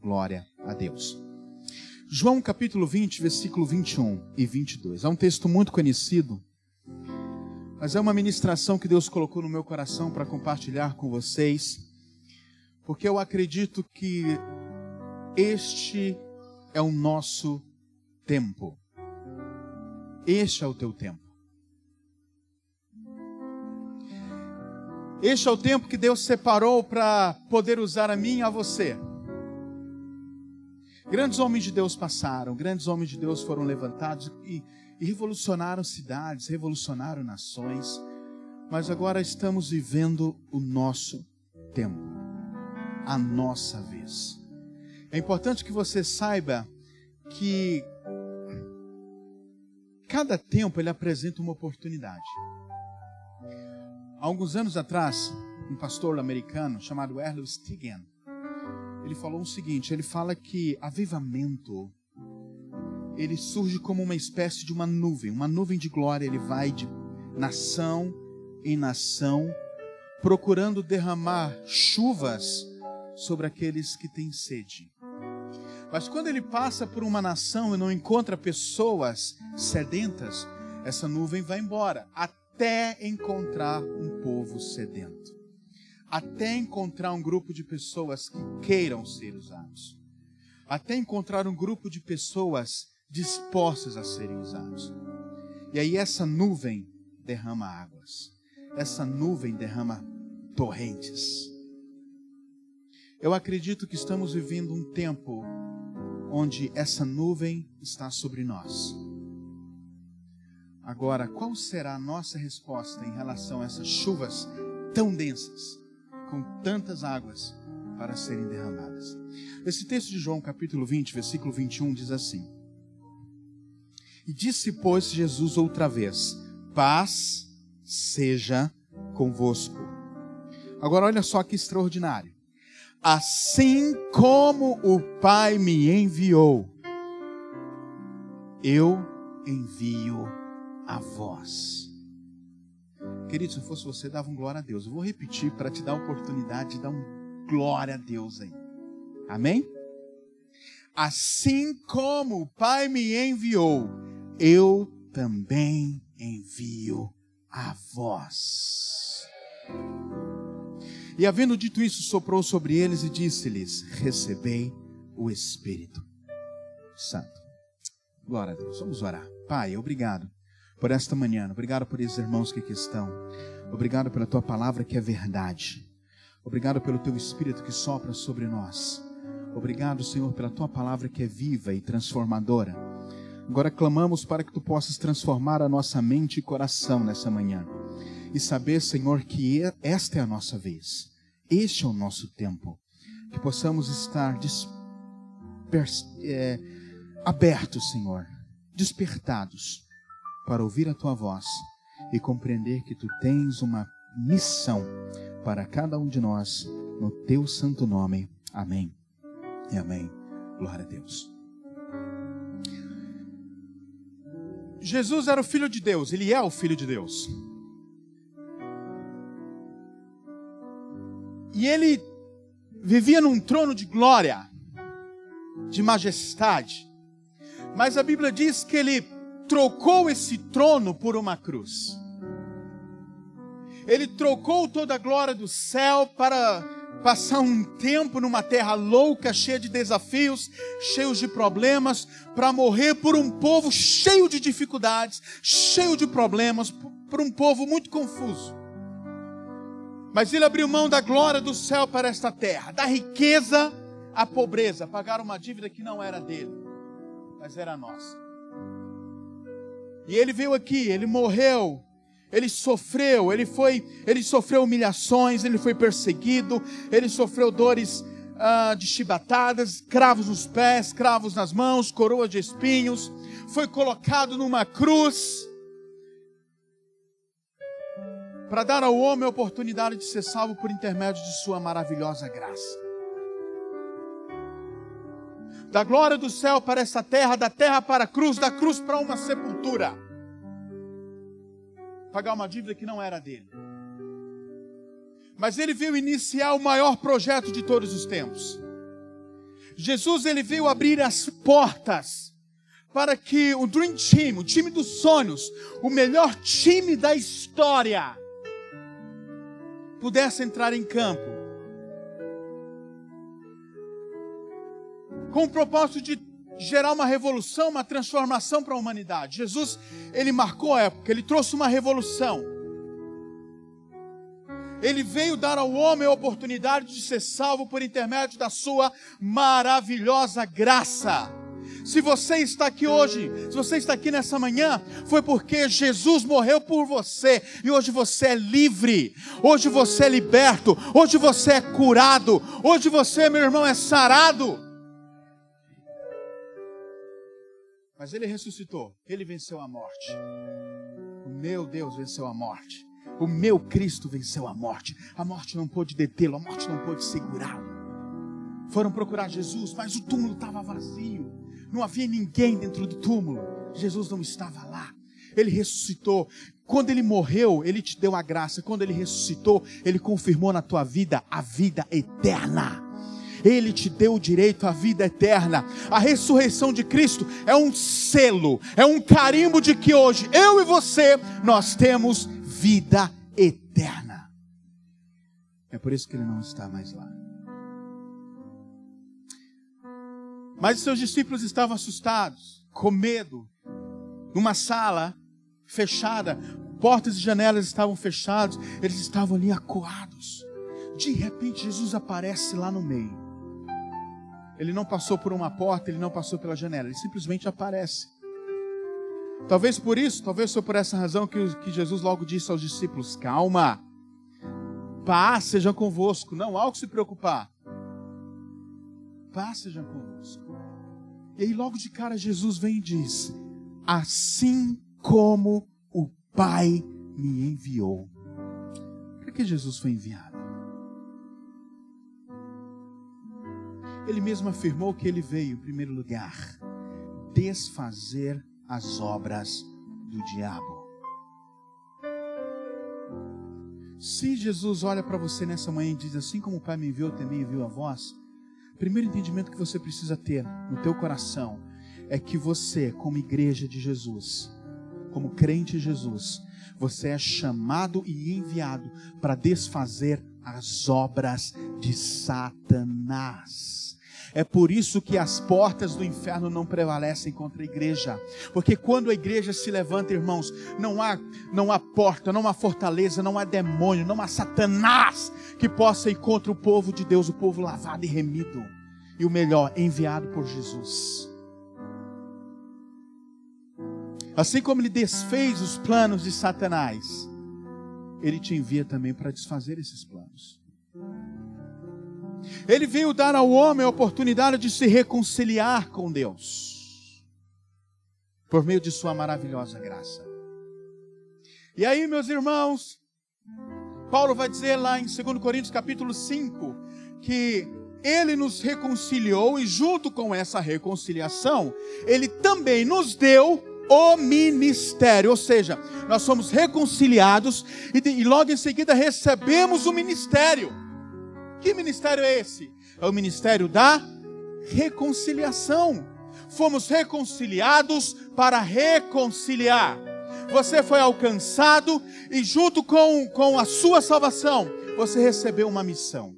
glória a Deus. João capítulo 20, versículo 21 e 22. É um texto muito conhecido, mas é uma ministração que Deus colocou no meu coração para compartilhar com vocês, porque eu acredito que este é o nosso tempo. Este é o teu tempo. Este é o tempo que Deus separou para poder usar a mim e a você. Grandes homens de Deus passaram, grandes homens de Deus foram levantados e revolucionaram cidades, revolucionaram nações, mas agora estamos vivendo o nosso tempo, a nossa vez. É importante que você saiba que cada tempo ele apresenta uma oportunidade. Há alguns anos atrás, um pastor americano chamado Errol Stigan, ele falou o seguinte, ele fala que avivamento, ele surge como uma espécie de uma nuvem de glória, ele vai de nação em nação, procurando derramar chuvas sobre aqueles que têm sede. Mas quando ele passa por uma nação e não encontra pessoas sedentas, essa nuvem vai embora, até encontrar um povo sedento. Até encontrar um grupo de pessoas que queiram ser usados. Até encontrar um grupo de pessoas dispostas a serem usados. E aí essa nuvem derrama águas. Essa nuvem derrama torrentes. Eu acredito que estamos vivendo um tempo onde essa nuvem está sobre nós. Agora, qual será a nossa resposta em relação a essas chuvas tão densas, com tantas águas para serem derramadas? Esse texto de João, capítulo 20, versículo 21, diz assim: E disse, pois, Jesus outra vez, paz seja convosco. Agora olha só que extraordinário. Assim como o Pai me enviou, eu envio a vós. Querido, se eu fosse você, dava um glória a Deus. Eu vou repetir para te dar a oportunidade de dar um glória a Deus aí. Amém? Assim como o Pai me enviou, eu também envio a vós. E havendo dito isso, soprou sobre eles e disse-lhes, recebei o Espírito Santo. Glória a Deus. Vamos orar. Pai, obrigado por esta manhã. Obrigado por esses irmãos que aqui estão. Obrigado pela tua palavra que é verdade. Obrigado pelo teu Espírito que sopra sobre nós. Obrigado, Senhor, pela tua palavra que é viva e transformadora. Agora clamamos para que tu possas transformar a nossa mente e coração nessa manhã. E saber, Senhor, que esta é a nossa vez. Este é o nosso tempo. Que possamos estar abertos, Senhor, despertados para ouvir a tua voz e compreender que tu tens uma missão para cada um de nós, no teu santo nome. Amém e amém. Glória a Deus. Jesus era o Filho de Deus, ele é o Filho de Deus. E ele vivia num trono de glória, de majestade. Mas a Bíblia diz que ele trocou esse trono por uma cruz. Ele trocou toda a glória do céu para passar um tempo numa terra louca, cheia de desafios, cheio de problemas, para morrer por um povo cheio de dificuldades, cheio de problemas, por um povo muito confuso. Mas ele abriu mão da glória do céu para esta terra, da riqueza à pobreza, pagar uma dívida que não era dele, mas era nossa. E ele veio aqui, ele morreu, ele sofreu, ele sofreu humilhações, ele foi perseguido, ele sofreu dores de chibatadas, cravos nos pés, cravos nas mãos, coroa de espinhos, foi colocado numa cruz, para dar ao homem a oportunidade de ser salvo por intermédio de sua maravilhosa graça. Da glória do céu para essa terra, da terra para a cruz, da cruz para uma sepultura. Pagar uma dívida que não era dele. Mas ele veio iniciar o maior projeto de todos os tempos. Jesus, ele veio abrir as portas para que o Dream Team, o time dos sonhos, o melhor time da história, pudesse entrar em campo. Com o propósito de gerar uma revolução, uma transformação para a humanidade. Jesus, ele marcou a época, ele trouxe uma revolução. Ele veio dar ao homem a oportunidade de ser salvo por intermédio da sua maravilhosa graça. Se você está aqui hoje, se você está aqui nessa manhã, foi porque Jesus morreu por você. E hoje você é livre. Hoje você é liberto. Hoje você é curado. Hoje você, meu irmão, é sarado. Mas ele ressuscitou. Ele venceu a morte. O meu Deus venceu a morte. O meu Cristo venceu a morte. A morte não pôde detê-lo. A morte não pôde segurá-lo. Foram procurar Jesus, mas o túmulo estava vazio. Não havia ninguém dentro do túmulo. Jesus não estava lá. Ele ressuscitou. Quando ele morreu, ele te deu a graça. Quando ele ressuscitou, ele confirmou na tua vida a vida eterna. Ele te deu o direito à vida eterna. A ressurreição de Cristo é um selo, é um carimbo de que hoje, eu e você, nós temos vida eterna. É por isso que ele não está mais lá. Mas os seus discípulos estavam assustados, com medo. Numa sala fechada, portas e janelas estavam fechadas, eles estavam ali acuados. De repente Jesus aparece lá no meio. Ele não passou por uma porta, ele não passou pela janela, ele simplesmente aparece. Talvez por isso, talvez foi por essa razão que Jesus logo disse aos discípulos: calma, paz seja convosco, não há o que se preocupar. Paz seja convosco. E aí logo de cara Jesus vem e diz: assim como o Pai me enviou. Por que Jesus foi enviado? Ele mesmo afirmou que ele veio, em primeiro lugar, desfazer as obras do diabo. Se Jesus olha para você nessa manhã e diz: assim como o Pai me enviou, também enviou a vós, o primeiro entendimento que você precisa ter no teu coração é que você, como igreja de Jesus, como crente em Jesus, você é chamado e enviado para desfazer as obras de Satanás. É por isso que as portas do inferno não prevalecem contra a igreja. Porque quando a igreja se levanta, irmãos, não há porta, não há fortaleza, não há demônio, não há Satanás que possa ir contra o povo de Deus, o povo lavado e remido. E o melhor, enviado por Jesus. Assim como ele desfez os planos de Satanás, ele te envia também para desfazer esses planos. Ele veio dar ao homem a oportunidade de se reconciliar com Deus, por meio de sua maravilhosa graça. E aí, meus irmãos, Paulo vai dizer lá em 2 Coríntios capítulo 5, que ele nos reconciliou e junto com essa reconciliação, ele também nos deu o ministério, ou seja, nós somos reconciliados e logo em seguida recebemos o ministério. Que ministério é esse? É o ministério da reconciliação. Fomos reconciliados para reconciliar. Você foi alcançado e junto com a sua salvação, você recebeu uma missão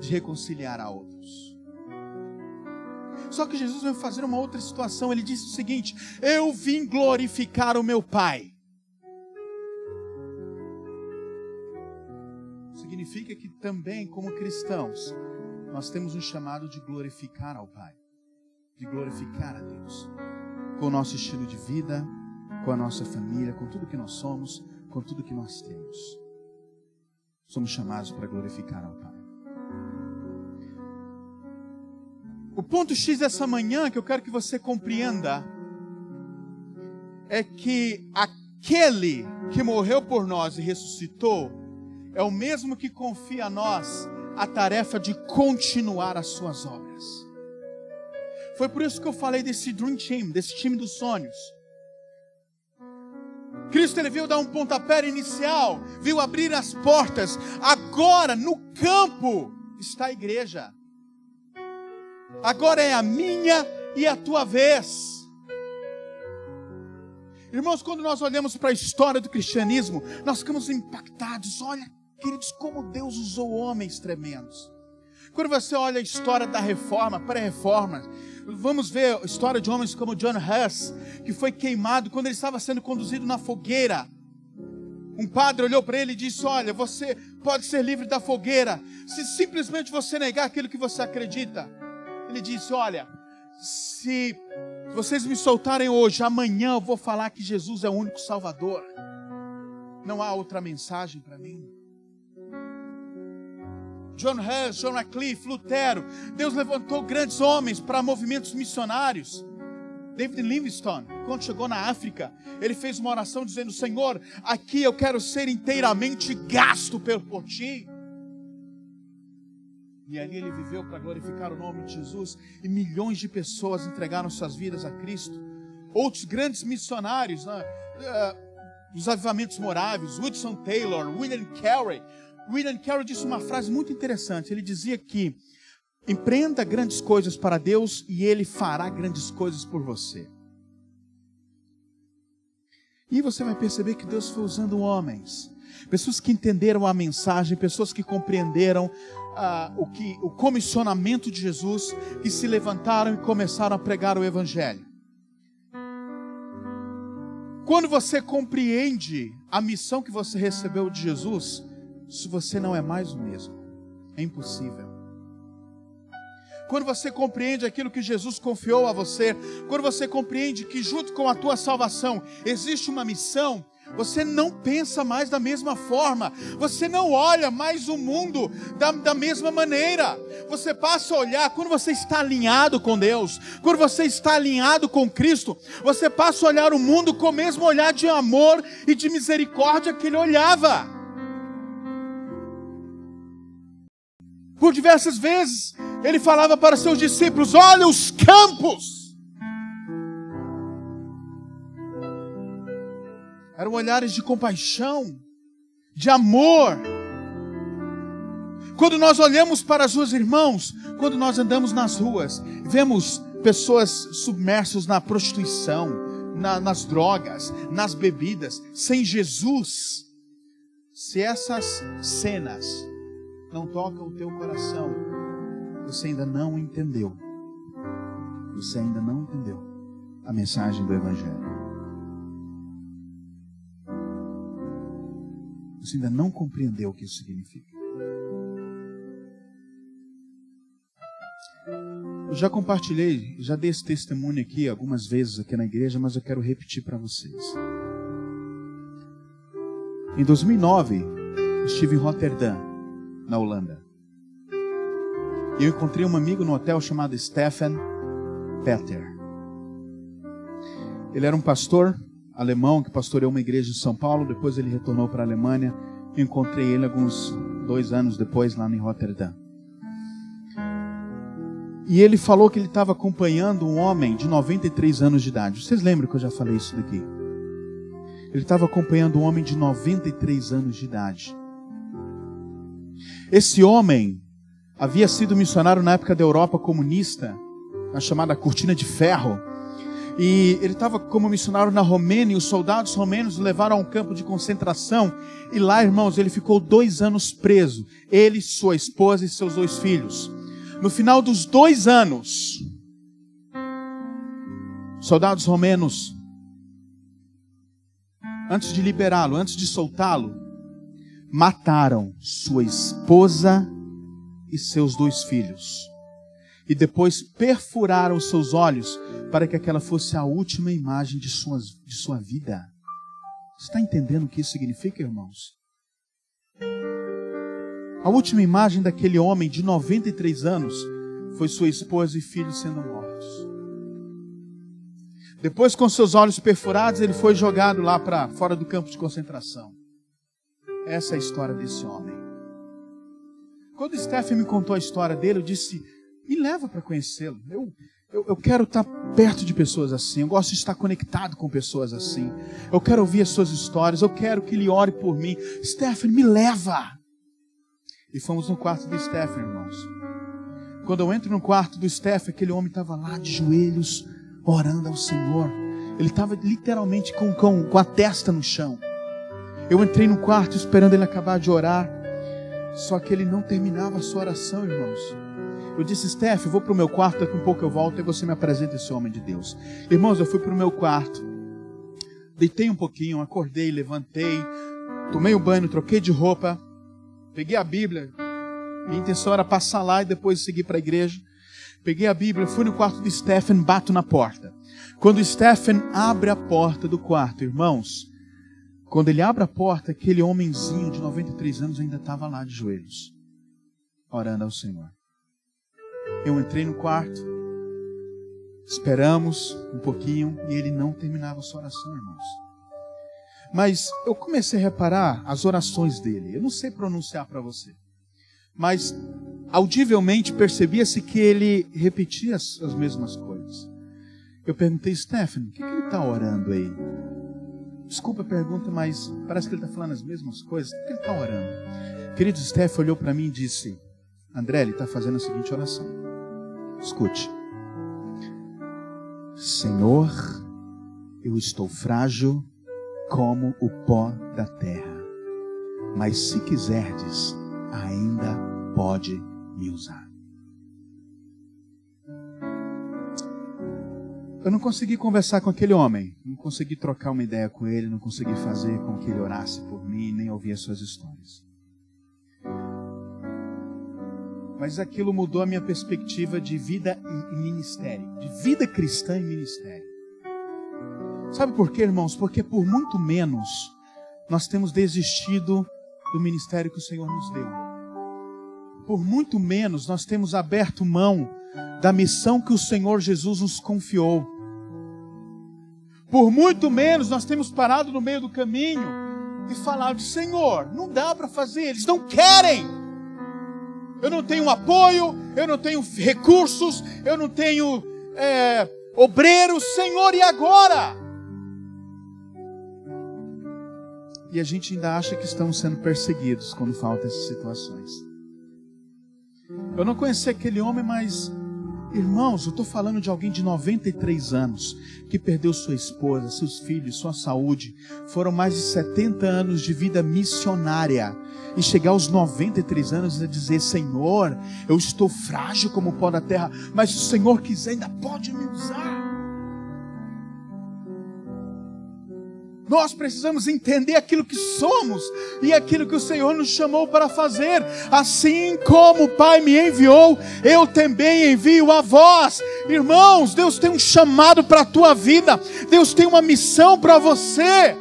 de reconciliar a outros. Só que Jesus veio fazer uma outra situação. Ele disse o seguinte: eu vim glorificar o meu Pai. Significa que também, como cristãos, nós temos um chamado de glorificar ao Pai, de glorificar a Deus, com o nosso estilo de vida, com a nossa família, com tudo que nós somos, com tudo que nós temos. Somos chamados para glorificar ao Pai. O ponto X dessa manhã que eu quero que você compreenda é que aquele que morreu por nós e ressuscitou é o mesmo que confia a nós a tarefa de continuar as suas obras. Foi por isso que eu falei desse Dream Team, desse time dos sonhos. Cristo ele veio dar um pontapé inicial, veio abrir as portas. Agora no campo está a igreja. Agora é a minha e a tua vez. Irmãos, quando nós olhamos para a história do cristianismo, nós ficamos impactados. Olha, queridos, como Deus usou homens tremendos. Quando você olha a história da reforma, pré-reforma, vamos ver a história de homens como John Huss, que foi queimado quando ele estava sendo conduzido na fogueira. Um padre olhou para ele e disse: olha, você pode ser livre da fogueira se simplesmente você negar aquilo que você acredita. Ele disse: olha, se vocês me soltarem hoje, amanhã eu vou falar que Jesus é o único Salvador. Não há outra mensagem para mim. John Huss, John Wycliffe, Lutero. Deus levantou grandes homens para movimentos missionários. David Livingstone, quando chegou na África, ele fez uma oração dizendo: Senhor, aqui eu quero ser inteiramente gasto por ti. E ali ele viveu para glorificar o nome de Jesus, e milhões de pessoas entregaram suas vidas a Cristo. Outros grandes missionários, os avivamentos moráveis, Hudson Taylor, William Carey. William Carey disse uma frase muito interessante. Ele dizia que empreenda grandes coisas para Deus e Ele fará grandes coisas por você. E você vai perceber que Deus foi usando homens, pessoas que entenderam a mensagem, pessoas que compreenderam o comissionamento de Jesus, que se levantaram e começaram a pregar o Evangelho. Quando você compreende a missão que você recebeu de Jesus, se você não é mais o mesmo, é impossível. Quando você compreende aquilo que Jesus confiou a você, quando você compreende que junto com a tua salvação existe uma missão, você não pensa mais da mesma forma, você não olha mais o mundo da mesma maneira. Você passa a olhar, quando você está alinhado com Deus, quando você está alinhado com Cristo, você passa a olhar o mundo com o mesmo olhar de amor e de misericórdia que Ele olhava. Por diversas vezes, Ele falava para seus discípulos: olha os campos. Eram olhares de compaixão, de amor. Quando nós olhamos para as ruas, irmãos, quando nós andamos nas ruas, vemos pessoas submersas na prostituição, nas drogas, nas bebidas, sem Jesus. Se essas cenas não tocam o teu coração, você ainda não entendeu. Você ainda não entendeu a mensagem do Evangelho. Você ainda não compreendeu o que isso significa. Eu já compartilhei, já dei esse testemunho aqui algumas vezes aqui na igreja, mas eu quero repetir para vocês. Em 2009, estive em Roterdã, na Holanda. E eu encontrei um amigo no hotel chamado Stefan Peter. Ele era um pastor alemão que pastoreou uma igreja de São Paulo. Depois ele retornou para a Alemanha. Eu encontrei ele alguns 2 anos depois lá em Roterdã. E ele falou que ele estava acompanhando um homem de 93 anos de idade. Vocês lembram que eu já falei isso daqui? Ele estava acompanhando um homem de 93 anos de idade. Esse homem havia sido missionário na época da Europa comunista, na chamada Cortina de Ferro. E ele estava como missionário na Romênia, e os soldados romenos o levaram a um campo de concentração. E lá, irmãos, ele ficou 2 anos preso. Ele, sua esposa e seus 2 filhos. No final dos 2 anos, soldados romenos, antes de liberá-lo, antes de soltá-lo, mataram sua esposa e seus 2 filhos. E depois perfuraram seus olhos para que aquela fosse a última imagem de sua vida. Você está entendendo o que isso significa, irmãos? A última imagem daquele homem de 93 anos foi sua esposa e filhos sendo mortos. Depois, com seus olhos perfurados, ele foi jogado lá para fora do campo de concentração. Essa é a história desse homem. Quando Stephen me contou a história dele, eu disse: me leva para conhecê-lo. Eu quero estar perto de pessoas assim. Eu gosto de estar conectado com pessoas assim. Eu quero ouvir as suas histórias. Eu quero que ele ore por mim. Stephen, me leva. E fomos no quarto de Stephen, irmãos. Quando eu entro no quarto do Steph, aquele homem estava lá de joelhos, orando ao Senhor. Ele estava literalmente com a testa no chão. Eu entrei no quarto esperando ele acabar de orar. Só que ele não terminava a sua oração, irmãos. Eu disse: Steph, eu vou para o meu quarto, daqui a um pouco eu volto e você me apresenta esse homem de Deus. Irmãos, eu fui para o meu quarto, deitei um pouquinho, acordei, levantei, tomei um banho, troquei de roupa, peguei a Bíblia. Minha intenção era passar lá e depois seguir para a igreja. Peguei a Bíblia, fui no quarto de Stephen, bato na porta. Quando Stephen abre a porta do quarto, irmãos, quando ele abre a porta, aquele homenzinho de 93 anos ainda estava lá de joelhos, orando ao Senhor. Eu entrei no quarto, esperamos um pouquinho e ele não terminava a sua oração, irmãos. Mas eu comecei a reparar as orações dele. Eu não sei pronunciar para você, mas audivelmente percebia-se que ele repetia as mesmas coisas. Eu perguntei: Stephen, o que ele está orando aí? Desculpa a pergunta, mas parece que ele está falando as mesmas coisas. O que ele está orando? Querido, Stephen olhou para mim e disse: André, ele está fazendo a seguinte oração. Escute. Senhor, eu estou frágil como o pó da terra, mas se quiserdes, ainda pode me usar. Eu não consegui conversar com aquele homem, não consegui trocar uma ideia com ele, não consegui fazer com que ele orasse por mim, nem ouvir as suas histórias. Mas aquilo mudou a minha perspectiva de vida e ministério, de vida cristã e ministério. Sabe por quê, irmãos? Porque por muito menos nós temos desistido do ministério que o Senhor nos deu. Por muito menos nós temos aberto mão da missão que o Senhor Jesus nos confiou. Por muito menos nós temos parado no meio do caminho e falado: Senhor, não dá para fazer, eles não querem. Eu não tenho apoio, eu não tenho recursos, eu não tenho obreiros, Senhor, e agora? E a gente ainda acha que estamos sendo perseguidos quando faltam essas situações. Eu não conheci aquele homem, mas, irmãos, eu estou falando de alguém de 93 anos, que perdeu sua esposa, seus filhos, sua saúde. Foram mais de 70 anos de vida missionária. E chegar aos 93 anos e dizer: Senhor, eu estou frágil como o pó da terra, mas se o Senhor quiser, ainda pode me usar. Nós precisamos entender aquilo que somos e aquilo que o Senhor nos chamou para fazer. Assim como o Pai me enviou, eu também envio a vós. Irmãos, Deus tem um chamado para a tua vida. Deus tem uma missão para você.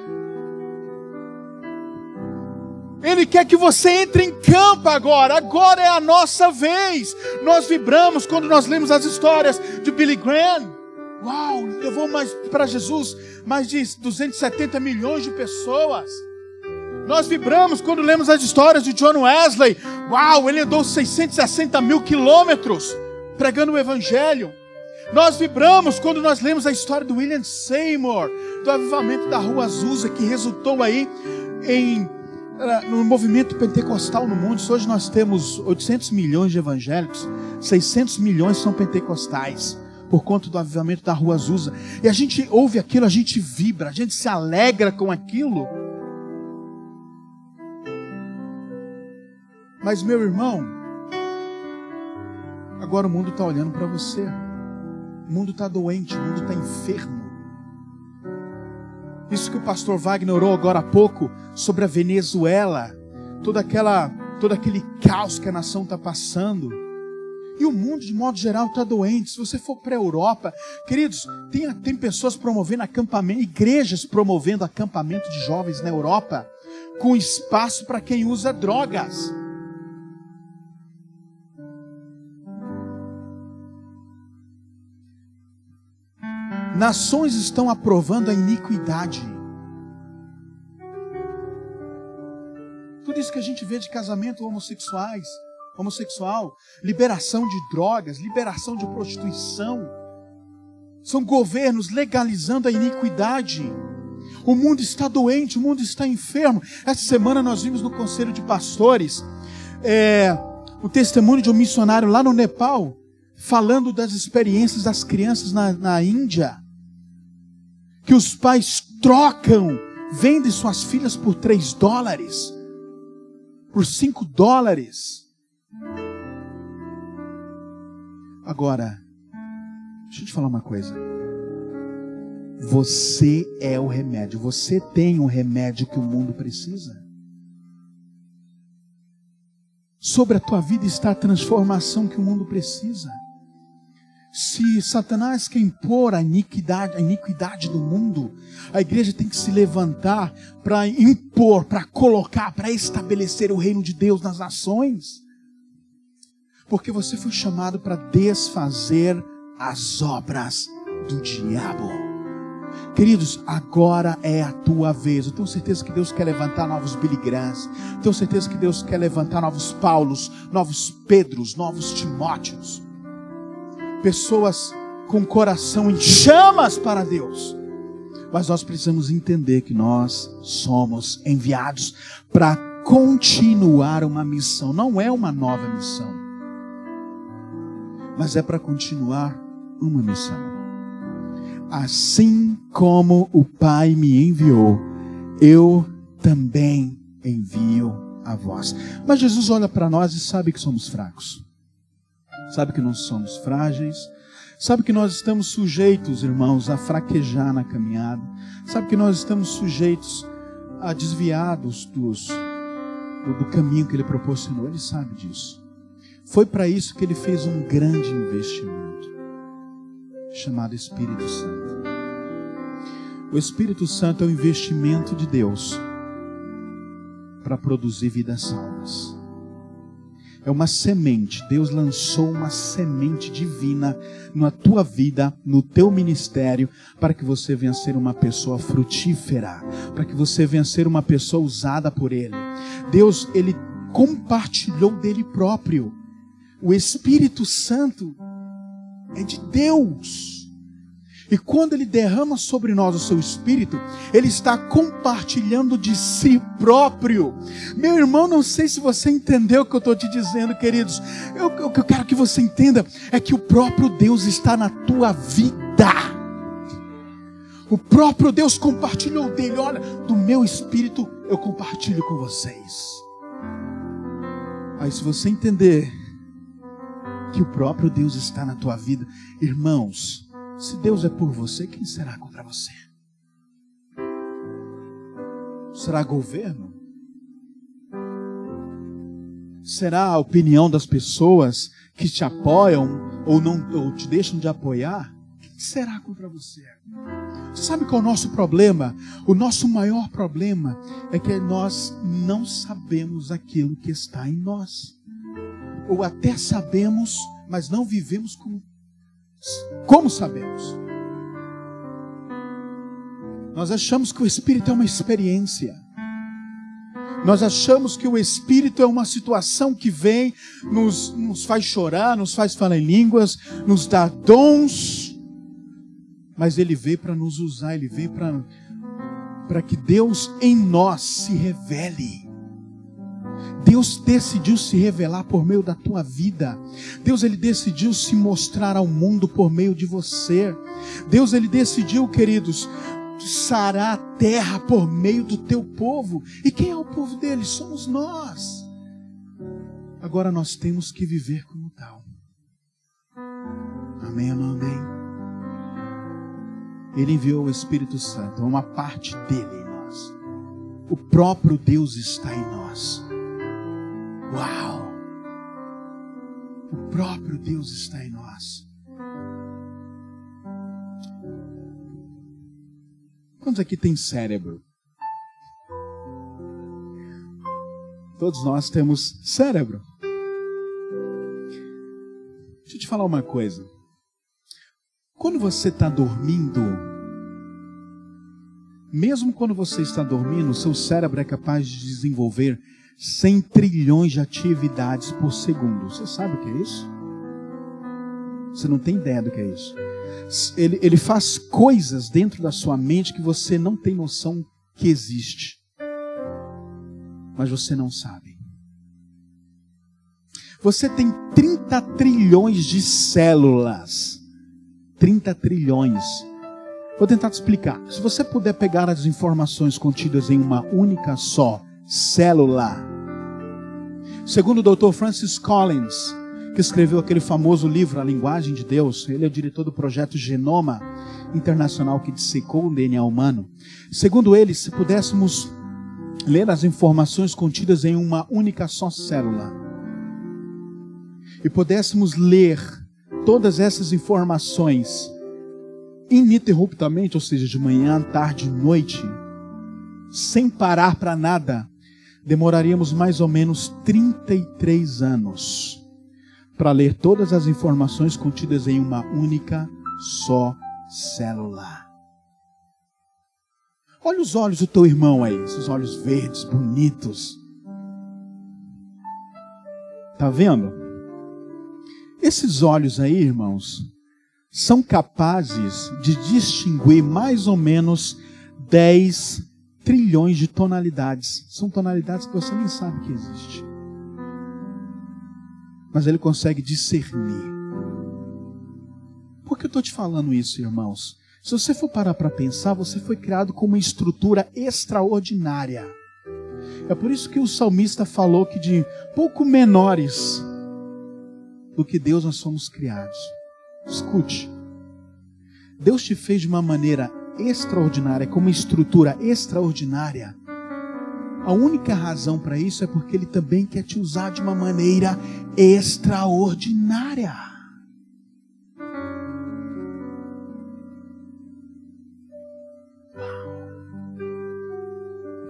Ele quer que você entre em campo agora. Agora é a nossa vez. Nós vibramos quando nós lemos as histórias de Billy Graham. Uau, levou mais para Jesus mais de 270 milhões de pessoas. Nós vibramos quando lemos as histórias de John Wesley. Uau, ele andou 660 mil quilômetros pregando o Evangelho. Nós vibramos quando nós lemos a história do William Seymour, do avivamento da Rua Azusa, que resultou aí no movimento pentecostal no mundo. Hoje nós temos 800 milhões de evangélicos, 600 milhões são pentecostais, por conta do avivamento da Rua Azusa. E a gente ouve aquilo, a gente vibra, a gente se alegra com aquilo. Mas, meu irmão, agora o mundo está olhando para você. O mundo está doente, o mundo está enfermo. Isso que o pastor Wagner orou agora há pouco sobre a Venezuela, todo aquele caos que a nação está passando. E o mundo, de modo geral, está doente. Se você for para a Europa, queridos, tem pessoas promovendo acampamento, igrejas promovendo acampamento de jovens na Europa, com espaço para quem usa drogas. Nações estão aprovando a iniquidade. Tudo isso que a gente vê de casamento homossexual, liberação de drogas, liberação de prostituição, são governos legalizando a iniquidade. O mundo está doente, o mundo está enfermo. Essa semana nós vimos no Conselho de Pastores o testemunho de um missionário lá no Nepal, falando das experiências das crianças na Índia, que os pais trocam, vendem suas filhas por $3, por $5. Agora, deixa eu te falar uma coisa. Você é o remédio. Você tem o remédio que o mundo precisa. Sobre a tua vida está a transformação que o mundo precisa. Se Satanás quer impor a iniquidade do mundo, a igreja tem que se levantar para impor, para colocar, para estabelecer o reino de Deus nas nações. Porque você foi chamado para desfazer as obras do diabo. Queridos, agora é a tua vez. Eu tenho certeza que Deus quer levantar novos Billy Grahams. Tenho certeza que Deus quer levantar novos Paulos, novos Pedros, novos Timóteos. Pessoas com coração em chamas para Deus. Mas nós precisamos entender que nós somos enviados para continuar uma missão. Não é uma nova missão, mas é para continuar uma missão. Assim como o Pai me enviou, eu também envio a vós. Mas Jesus olha para nós e sabe que somos fracos. Sabe que nós somos frágeis. Sabe que nós estamos sujeitos, irmãos, a fraquejar na caminhada. Sabe que nós estamos sujeitos a desviados do caminho que Ele proporcionou. Ele sabe disso. Foi para isso que Ele fez um grande investimento, chamado Espírito Santo. O Espírito Santo é o investimento de Deus para produzir vidas salvas. É uma semente. Deus lançou uma semente divina na tua vida, no teu ministério, para que você venha ser uma pessoa frutífera, para que você venha ser uma pessoa usada por Ele. Deus, Ele compartilhou dele próprio. O Espírito Santo é de Deus. E quando Ele derrama sobre nós o seu Espírito, Ele está compartilhando de si próprio. Meu irmão, não sei se você entendeu o que eu estou te dizendo, queridos. O que eu quero que você entenda é que o próprio Deus está na tua vida. O próprio Deus compartilhou dele. Olha, do meu Espírito eu compartilho com vocês. Aí se você entender que o próprio Deus está na tua vida, irmãos, se Deus é por você, quem será contra você? Será governo? Será a opinião das pessoas que te apoiam ou te deixam de apoiar? Quem será contra você? Você sabe qual é o nosso problema? O nosso maior problema é que nós não sabemos aquilo que está em nós. Ou até sabemos, mas não vivemos como sabemos. Nós achamos que o Espírito é uma experiência. Nós achamos que o Espírito é uma situação que vem, nos faz chorar, nos faz falar em línguas, nos dá dons. Mas Ele veio para nos usar, Ele veio para que Deus em nós se revele. Deus decidiu se revelar por meio da tua vida. Deus, Ele decidiu se mostrar ao mundo por meio de você. Deus, Ele decidiu, queridos, sarar a terra por meio do teu povo. E quem é o povo dele? Somos nós. Agora nós temos que viver como tal. Amém ou não amém? Ele enviou o Espírito Santo, uma parte dele em nós. O próprio Deus está em nós. Uau! O próprio Deus está em nós. Quantos aqui tem cérebro? Todos nós temos cérebro. Deixa eu te falar uma coisa. Quando você está dormindo, mesmo quando você está dormindo, o seu cérebro é capaz de desenvolver 100 trilhões de atividades por segundo. Você sabe o que é isso? Você não tem ideia do que é isso. Ele faz coisas dentro da sua mente que você não tem noção que existe. Mas você não sabe. Você tem 30 trilhões de células. 30 trilhões. Vou tentar te explicar. Se você puder pegar as informações contidas em uma única só célula. Segundo o Dr. Francis Collins, que escreveu aquele famoso livro, A Linguagem de Deus, ele é o diretor do projeto Genoma Internacional que dissecou o DNA humano. Segundo ele, se pudéssemos ler as informações contidas em uma única só célula e pudéssemos ler todas essas informações ininterruptamente, ou seja, de manhã, tarde e noite, sem parar para nada, demoraríamos mais ou menos 33 anos para ler todas as informações contidas em uma única só célula. Olha os olhos do teu irmão aí, esses olhos verdes, bonitos. Tá vendo? Esses olhos aí, irmãos, são capazes de distinguir mais ou menos 10 trilhões de tonalidades. São tonalidades que você nem sabe que existe. Mas ele consegue discernir. Por que eu estou te falando isso, irmãos? Se você for parar para pensar, você foi criado com uma estrutura extraordinária. É por isso que o salmista falou que de pouco menores do que Deus nós somos criados. Escute, Deus te fez de uma maneira extraordinária, com uma estrutura extraordinária. A única razão para isso é porque Ele também quer te usar de uma maneira extraordinária.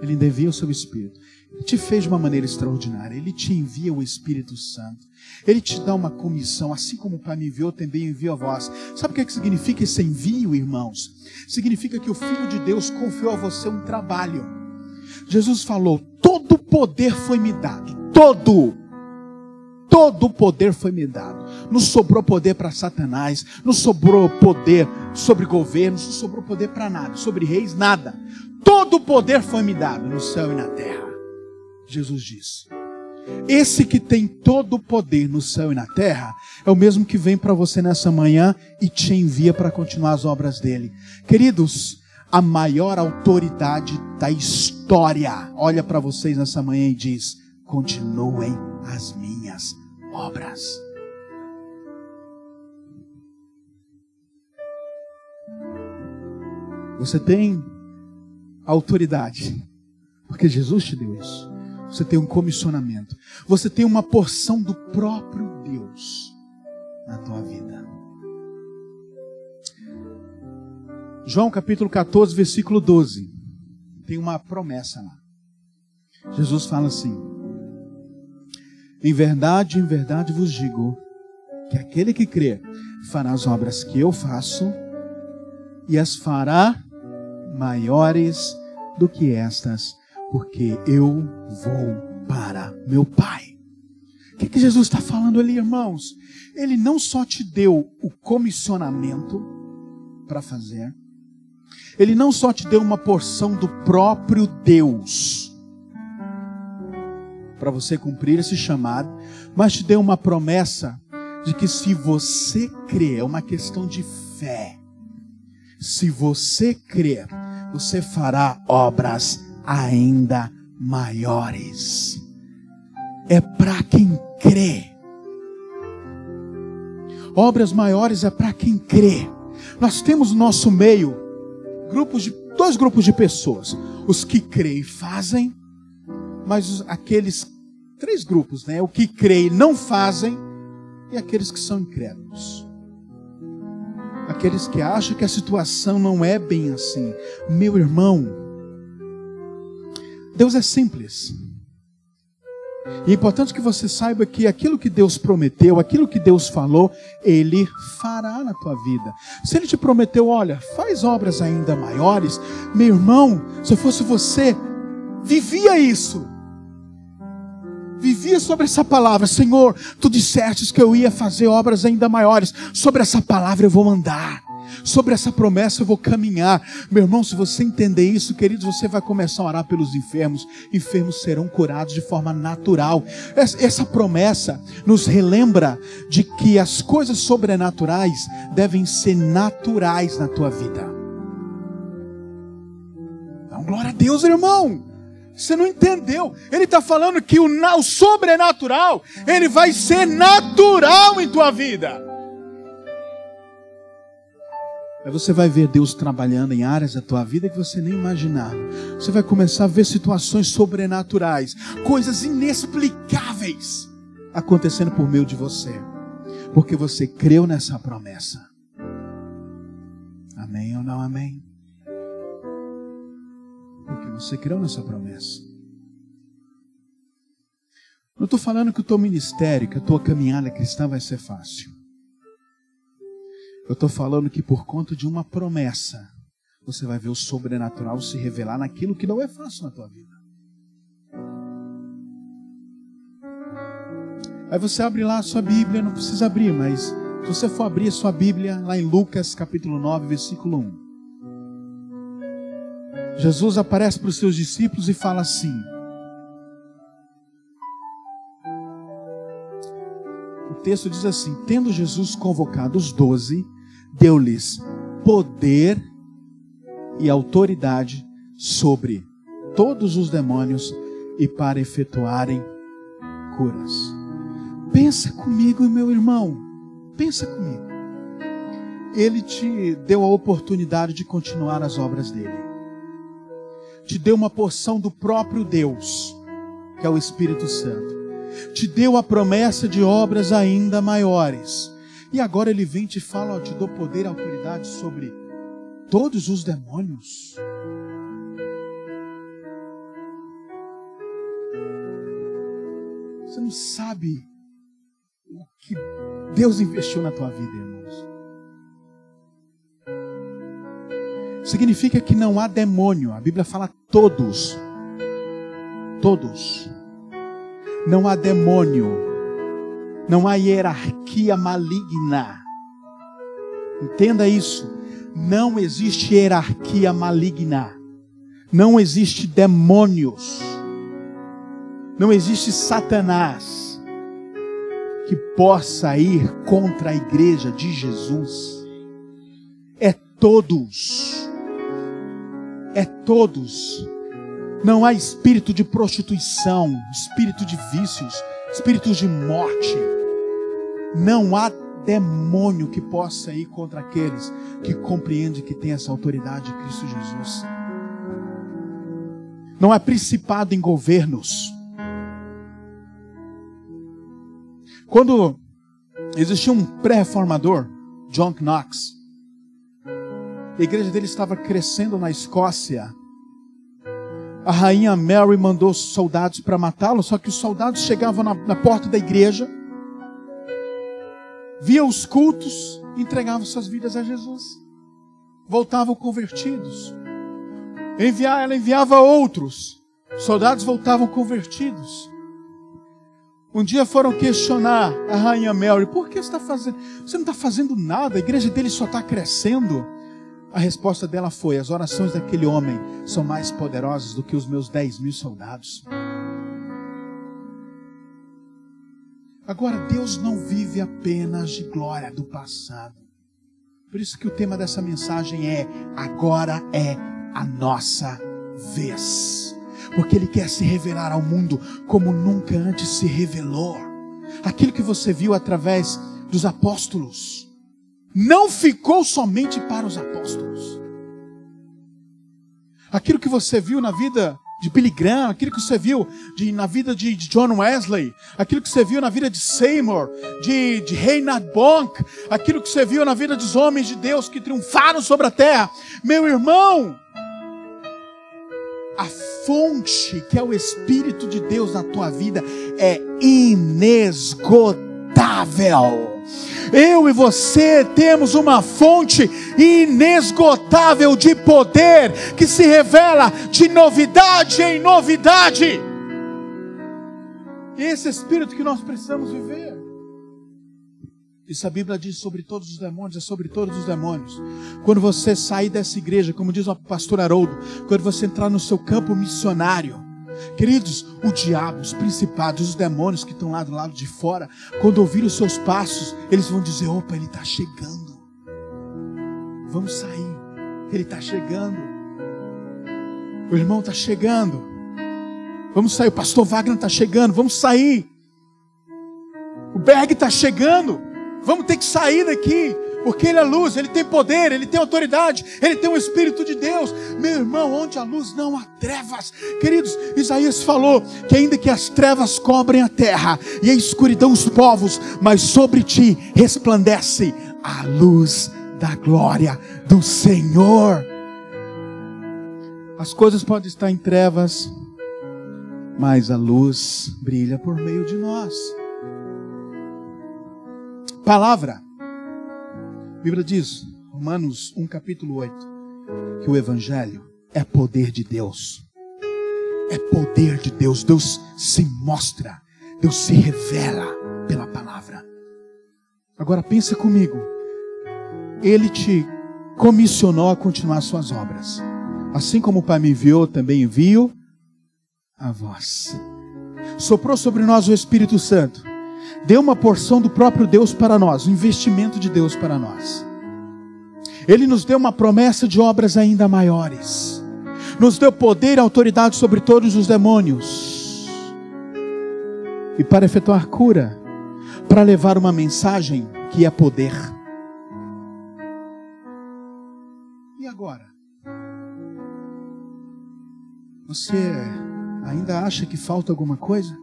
Ele ainda envia o seu Espírito. Ele te fez de uma maneira extraordinária. Ele te envia o Espírito Santo. Ele te dá uma comissão. Assim como o Pai me enviou, também envio a vós. Sabe o que significa esse envio, irmãos? Significa que o Filho de Deus confiou a você um trabalho. Jesus falou, todo poder foi me dado. Todo poder foi me dado. Não sobrou poder para Satanás. Não sobrou poder sobre governos. Não sobrou poder para nada. Sobre reis, nada. Todo poder foi me dado no céu e na terra. Jesus disse. Esse que tem todo o poder no céu e na terra é o mesmo que vem para você nessa manhã e te envia para continuar as obras dele. Queridos, a maior autoridade da história olha para vocês nessa manhã e diz: continuem as minhas obras. Você tem autoridade, porque Jesus te deu isso. Você tem um comissionamento. Você tem uma porção do próprio Deus na tua vida. João capítulo 14, versículo 12. Tem uma promessa lá. Jesus fala assim: em verdade vos digo, que aquele que crê fará as obras que eu faço, e as fará maiores do que estas, porque eu vou para meu Pai. O que Jesus está falando ali, irmãos? Ele não só te deu o comissionamento para fazer, Ele não só te deu uma porção do próprio Deus para você cumprir esse chamado, mas te deu uma promessa de que se você crer, é uma questão de fé. Se você crer, você fará obras ainda maiores. É para quem crê. Obras maiores é para quem crê. Nós temos no nosso meio dois grupos de pessoas: os que creem e fazem, mas aqueles 3 grupos, né? O que creem e não fazem, e aqueles que são incrédulos. Aqueles que acham que a situação não é bem assim. Meu irmão, Deus é simples. E é importante que você saiba que aquilo que Deus prometeu, aquilo que Deus falou, Ele fará na tua vida. Se Ele te prometeu, olha, faz obras ainda maiores, meu irmão, se eu fosse você, vivia isso. Vivia sobre essa palavra. Senhor, Tu dissestes que eu ia fazer obras ainda maiores. Sobre essa palavra eu vou andar. Sobre essa promessa eu vou caminhar. Meu irmão, se você entender isso, queridos, você vai começar a orar pelos enfermos. Enfermos serão curados de forma natural. Essa promessa nos relembra de que as coisas sobrenaturais devem ser naturais na tua vida. Então, glória a Deus, irmão. Você não entendeu. Ele está falando que o sobrenatural, ele vai ser natural em tua vida. Aí você vai ver Deus trabalhando em áreas da tua vida que você nem imaginava. Você vai começar a ver situações sobrenaturais, coisas inexplicáveis acontecendo por meio de você, porque você creu nessa promessa. Amém ou não amém? Porque você creu nessa promessa. Não estou falando que o teu ministério, que a tua caminhada cristã vai ser fácil. Eu estou falando que por conta de uma promessa, você vai ver o sobrenatural se revelar naquilo que não é fácil na tua vida. Aí você abre lá a sua Bíblia, não precisa abrir, mas se você for abrir a sua Bíblia, lá em Lucas capítulo 9, versículo 1. Jesus aparece para os seus discípulos e fala assim: o texto diz assim: tendo Jesus convocado os 12, deu-lhes poder e autoridade sobre todos os demônios e para efetuarem curas. Pensa comigo, meu irmão, pensa comigo. Ele te deu a oportunidade de continuar as obras dele. Te deu uma porção do próprio Deus, que é o Espírito Santo. Te deu a promessa de obras ainda maiores. E agora ele vem e te fala: ó, te dou poder e autoridade sobre todos os demônios. Você não sabe o que Deus investiu na tua vida, irmãos. Significa que não há demônio. A Bíblia fala todos. Todos. Não há demônio. Não há hierarquia maligna. Entenda isso. Não existe hierarquia maligna. Não existe demônios. Não existe Satanás que possa ir contra a igreja de Jesus. É todos. É todos. Não há espírito de prostituição, espírito de vícios, espíritos de morte. Não há demônio que possa ir contra aqueles que compreendem que tem essa autoridade de Cristo Jesus. Não há principado em governos. Quando existia um pré-reformador, John Knox, a igreja dele estava crescendo na Escócia. A rainha Mary mandou soldados para matá-lo, só que os soldados chegavam na porta da igreja, viam os cultos, entregavam suas vidas a Jesus. Voltavam convertidos. Ela enviava outros. Os soldados voltavam convertidos. Um dia foram questionar a rainha Mary: por que você está fazendo? Você não está fazendo nada, a igreja dele só está crescendo. A resposta dela foi: as orações daquele homem são mais poderosas do que os meus 10.000 soldados. Agora, Deus não vive apenas de glória do passado. Por isso que o tema dessa mensagem é: agora é a nossa vez. Porque Ele quer se revelar ao mundo como nunca antes se revelou. Aquilo que você viu através dos apóstolos não ficou somente para os apóstolos. Aquilo que você viu na vida de Billy Graham, aquilo que você viu na vida de John Wesley, aquilo que você viu na vida de Seymour, de Reinhard Bonk, aquilo que você viu na vida dos homens de Deus que triunfaram sobre a terra. Meu irmão, a fonte que é o Espírito de Deus na tua vida é inesgotável. Eu e você temos uma fonte inesgotável de poder que se revela de novidade em novidade. E esse Espírito que nós precisamos viver. Isso a Bíblia diz sobre todos os demônios, é sobre todos os demônios. Quando você sair dessa igreja, como diz o pastor Haroldo, quando você entrar no seu campo missionário, queridos, o diabo, os principados, os demônios que estão lá do lado de fora, quando ouvirem os seus passos, eles vão dizer: opa, ele está chegando. Vamos sair, ele está chegando. O irmão está chegando. Vamos sair, o pastor Wagner está chegando, vamos sair. O Berg está chegando. Vamos ter que sair daqui, porque Ele é luz, Ele tem poder, Ele tem autoridade, Ele tem o Espírito de Deus. Meu irmão, onde há luz não há trevas. Queridos, Isaías falou que ainda que as trevas cobrem a terra e a escuridão os povos, mas sobre ti resplandece a luz da glória do Senhor. As coisas podem estar em trevas, mas a luz brilha por meio de nós. Palavra. A Bíblia diz, Romanos 1, capítulo 8, que o Evangelho é poder de Deus. É poder de Deus. Deus se mostra, Deus se revela pela palavra. Agora pensa comigo. Ele te comissionou a continuar suas obras. Assim como o Pai me enviou, também envio a vós. Soprou sobre nós o Espírito Santo. Deu uma porção do próprio Deus para nós, um investimento de Deus para nós. Ele nos deu uma promessa de obras ainda maiores. Nos deu poder e autoridade sobre todos os demônios. E para efetuar cura, para levar uma mensagem que é poder. E agora? Você ainda acha que falta alguma coisa?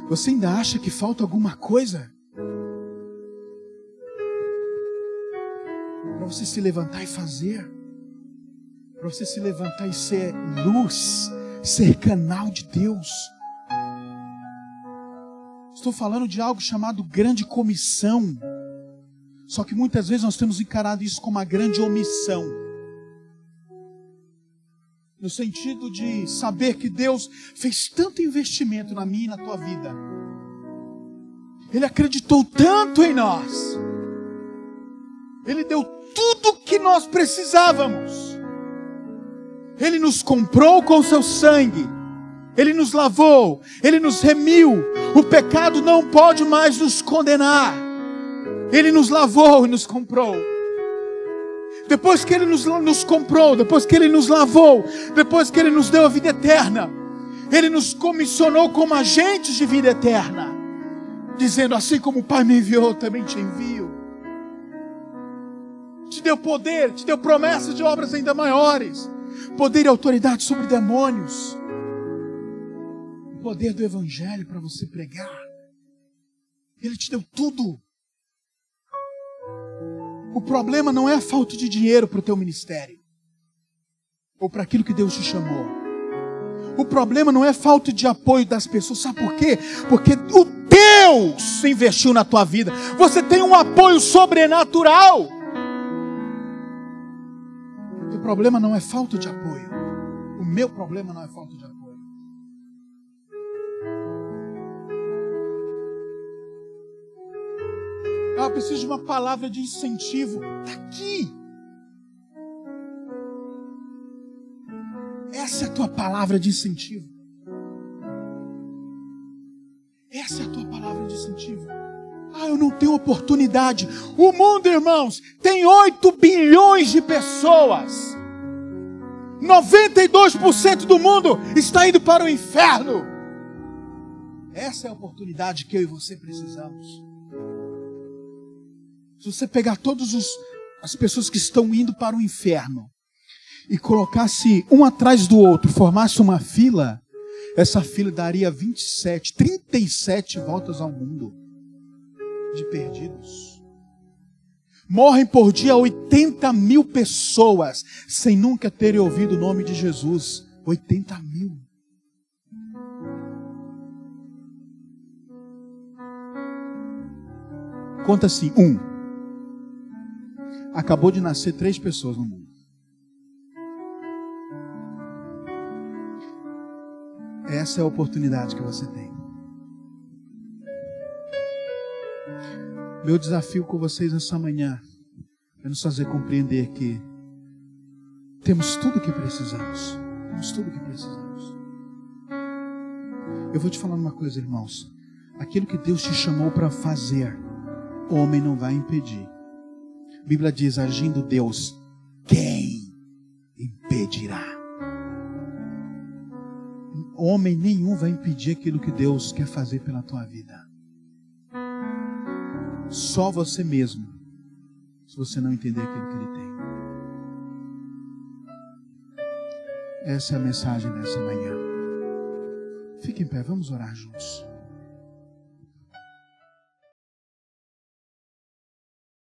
Você ainda acha que falta alguma coisa? Para você se levantar e fazer. Para você se levantar e ser luz, ser canal de Deus. Estou falando de algo chamado grande comissão. Só que muitas vezes nós temos encarado isso como uma grande omissão. No sentido de saber que Deus fez tanto investimento na minha e na tua vida. Ele acreditou tanto em nós. Ele deu tudo o que nós precisávamos. Ele nos comprou com o seu sangue. Ele nos lavou. Ele nos remiu. O pecado não pode mais nos condenar. Ele nos lavou e nos comprou. Depois que Ele nos comprou, depois que Ele nos lavou, depois que Ele nos deu a vida eterna, Ele nos comissionou como agentes de vida eterna, dizendo: assim como o Pai me enviou, também te envio. Te deu poder, te deu promessas de obras ainda maiores, poder e autoridade sobre demônios, o poder do Evangelho para você pregar. Ele te deu tudo. O problema não é a falta de dinheiro para o teu ministério, ou para aquilo que Deus te chamou. O problema não é falta de apoio das pessoas. Sabe por quê? Porque o Deus investiu na tua vida. Você tem um apoio sobrenatural. O problema não é falta de apoio. O meu problema não é falta de apoio. Eu preciso de uma palavra de incentivo. Está aqui. Essa é a tua palavra de incentivo. Essa é a tua palavra de incentivo. Ah, eu não tenho oportunidade. O mundo, irmãos, tem 8 bilhões de pessoas. 92% do mundo está indo para o inferno. Essa é a oportunidade que eu e você precisamos. Se você pegar todas as pessoas que estão indo para o inferno e colocasse um atrás do outro, formasse uma fila, essa fila daria 37 voltas ao mundo de perdidos. Morrem por dia 80 mil pessoas sem nunca terem ouvido o nome de Jesus. 80 mil. Conta assim: 1. Acabou de nascer 3 pessoas no mundo. Essa é a oportunidade que você tem. Meu desafio com vocês essa manhã é nos fazer compreender que temos tudo o que precisamos. Temos tudo o que precisamos. Eu vou te falar uma coisa, irmãos. Aquilo que Deus te chamou para fazer, o homem não vai impedir. A Bíblia diz, agindo Deus, quem impedirá? Homem nenhum vai impedir aquilo que Deus quer fazer pela tua vida. Só você mesmo, se você não entender aquilo que Ele tem. Essa é a mensagem dessa manhã. Fique em pé, vamos orar juntos.